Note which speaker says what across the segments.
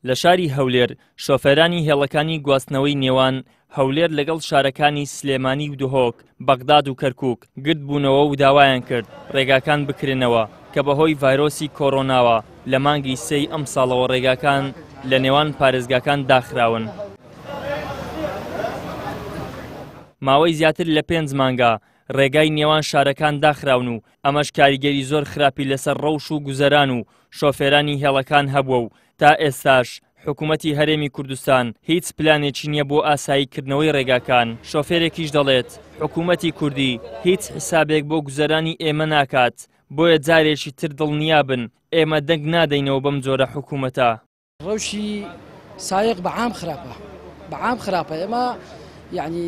Speaker 1: لە شاری هەولێر شۆفێرانی هێڵەکانی گواستنەوەی نێوان هەولێر لەگەڵ شارەکانی سلێمانی و دهۆک بەغداد و کەرکووک گردبوونەوە و داوایان کرد ڕێگاکان بکرێنەوە کە بەهۆی ڤایرۆسی کۆڕۆناوە لە مانگی سێی ئەم ساڵەوە ڕێگاکان لە نێوان پارێزگاکان داخراون. ماوەی زیاتر لە 5 مانگە ڕێگای نێوان شارەکان داخراون و ئەمەش کاریگەری زۆر خراپی لەسەر ڕەوش و گوزەران و شۆفێرانی هێڵەکان هەبووە و تا ئێستاش حکوومەتی هەرێمی کوردستان هیچ پلانێکی نییە بۆ ئاساییکردنەوەی ڕێگاکان. شۆفێرێکیش دەڵێت حکوومەتی کوردی هیچ حسابێک بۆ گوزەرانی ئێمە ناکات، بۆیە جارێکی تر دڵنیا بن ئێمە دەنگ نادەینەوە بەم جۆرە حکوومەتە.
Speaker 2: ڕەوشی سایق بەعام خراپە ئێمە یعنی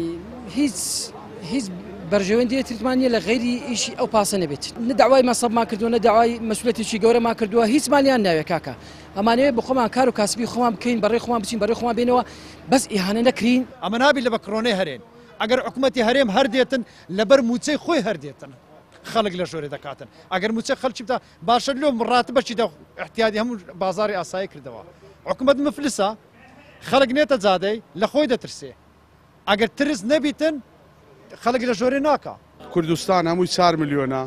Speaker 2: هیچ بەرژەوەندی تریتمانیە لە غیری ئیشی ئەو پاسە نەبێت. نە داوای مەسەبمان کردووە، نە داوای مەسئولیەتێکی گەورەمان کردووە، هیچمانیان ناوێ کاکە. ئەمانەوێت بە خۆمان کار و کاسبی خۆمان بکەین، بەڕێ خۆمان بچین، بەڕێ خۆمان بێنەوە، بەس ئیهانە نەکرین.
Speaker 3: ئەمە نابێت لە بە کڕۆنەی هەرێن. ئەگەر حکوومەتی هەرێم هەردێتن لەبەر موچەی خۆی هەردێتن. خەڵک لە ژۆرێ دەکاتن. ئەگەر موچە خەڵکی بتا باشە لۆ ڕاتبەشی دە احتیاجی هەموو بازاری ئاسایی کردەوە. حکوومەت مفلسە، خەڵک نێتە جادەی لە خۆی دەترسێ. ئەگەر ترس نەبیتن خەڵک لە ژۆرێ ناکا.
Speaker 4: کوردستان هەمووی 4 ملیۆنە،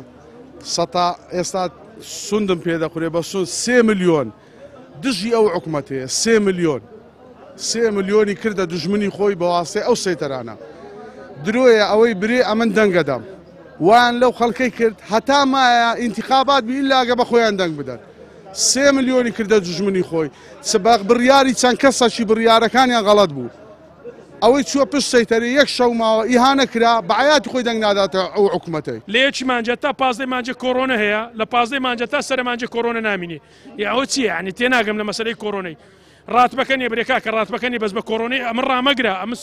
Speaker 4: سەتا ئێستا سوندم پێدەخورێ بە سوند 3 ملیۆن دژی ئەو حکوومەتەیە. 3 ملیۆنی کردە دوژمنی خۆی بەواسطەی ئەو سەیتەرانە. درۆیە ئەوەی برێ ئەمن دەنگەدەم وان لەو خەڵکەی کرد هەتا مایە ئینتیخابات بی ئیلاگە بە خۆیان دەنگ بدەن. 3 ملیۆنی کردە دوژمنی خۆی. سباق بڕیاری چەند کەسەکی بڕیارەکانیان غەڵەت بوو. ئەوەی چووە پشت سەیتەرە یەک شەو ماوە ئیهانە کرا بە حیاتی خۆی دەنگ ناداتە ئەو حکوومەتەی.
Speaker 5: لە یەکی مانجە تا 15 مانجە کۆڕۆنە هەیە، لە 15 مانجە تا سەر مانجە کۆڕۆنە نامینێ. ئەوە چییە؟ یعنی تێناگەم لە مەسەلەی کۆڕۆنەی. ڕاتبەکەنیە برێکا کە ڕاتبەکەنی بەس بە کۆڕۆنەی ئەمە ڕامەگرە، ئەمە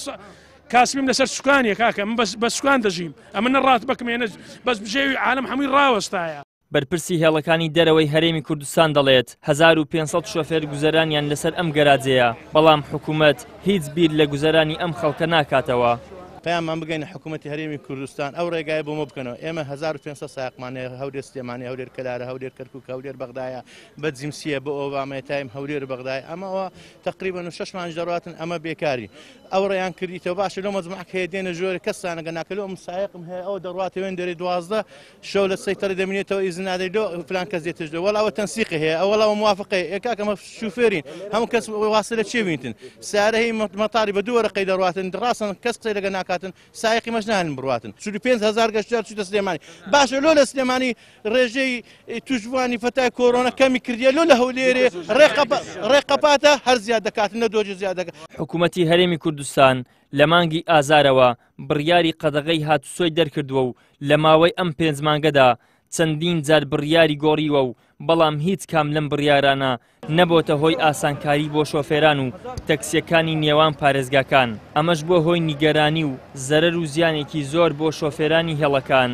Speaker 5: کاسبیم لەسەر سوکانیە کاکە، من بە سوکان دەژیم، ئەمە ڕاتبەکمێنە بەس بژێوی عالم هەمووی ڕاوەستایە.
Speaker 1: بەرپرسی هێڵەکانی دەرەوەی هەرێمی کوردستان دەڵێت 1500 شۆفێر گوزەرانیان لەسەر ئەم گەراجەیە، بەڵام حکوومەت هیچ بیر لە گوزەرانی ئەم خەڵکە ناکاتەوە.
Speaker 6: پەیامان بگەینە حکوومەتی هەرێمی کوردستان ئەو ڕێگایە بۆمە بکەنەوە. ئێمە 1500 سایقمانەیە، هەولێر سلێمانی، هەولێر کەلارە، هەولێر کەرکووک، هەولێر بەغدایە، بە جیمسیە بۆ ئۆبامای تایم هەولێر بەغدای. ئەمەوە تقریبا 6 مانگ دەڕاتن ئەمە بێکاری. ئەو ڕێیان کردیتەوە باشە لۆ مەجموعەکە هەیە دێنە ژۆرە کەسانەگە ناکەلۆ ئەم سایقم هەیە ئەو دەڕاتەوێن دەرێ 12 شەو لە سەیتەرە دەمێنێتەوە ئیزن نادەی لۆ فلان کەس دێتش دێ وەڵاوە تەنسیقی هەیە ئەوەڵاوە موافقەیە ئێکاکە ئەمە شوفێرین هەموو کەس واسە لە چێ بینتن سارە هەی مەتاری بە 2 وەرەقەی دەڕاتن ڕاستن کەس قسەی لەگە ناکاتن سایقی مەش نهێن بڕاتن 5,000 گەشتیار چووتە سلێمانی. باشە لۆ لە سلێمانی ڕێژەی توشبوانی فەتای کۆڕۆنە کەمی کردیە لۆ لە هەولێرێ ڕێقەپاتە هەر زیاد دەکاتن لە دۆجی زیاد دەکات.
Speaker 1: حکوومەتی هەرێمی کوردستان لە مانگی ئازارەوە بڕیاری قەدەغەی هاتوسۆی دەرکردووە و لە ماوەی ئەم 5 مانگەدا چەندین جار بڕیاری گۆڕیوە و بەڵام هیچ کام لەم بڕیارانە نەبۆتە هۆی ئاسانکاری بۆ شۆفێران و تەکسیەکانی نێوان پارێزگاکان. ئەمەش بۆ هۆی نیگەرانی و زەرەر و زیانێکی زۆر بۆ شۆفێرانی هێڵەکان.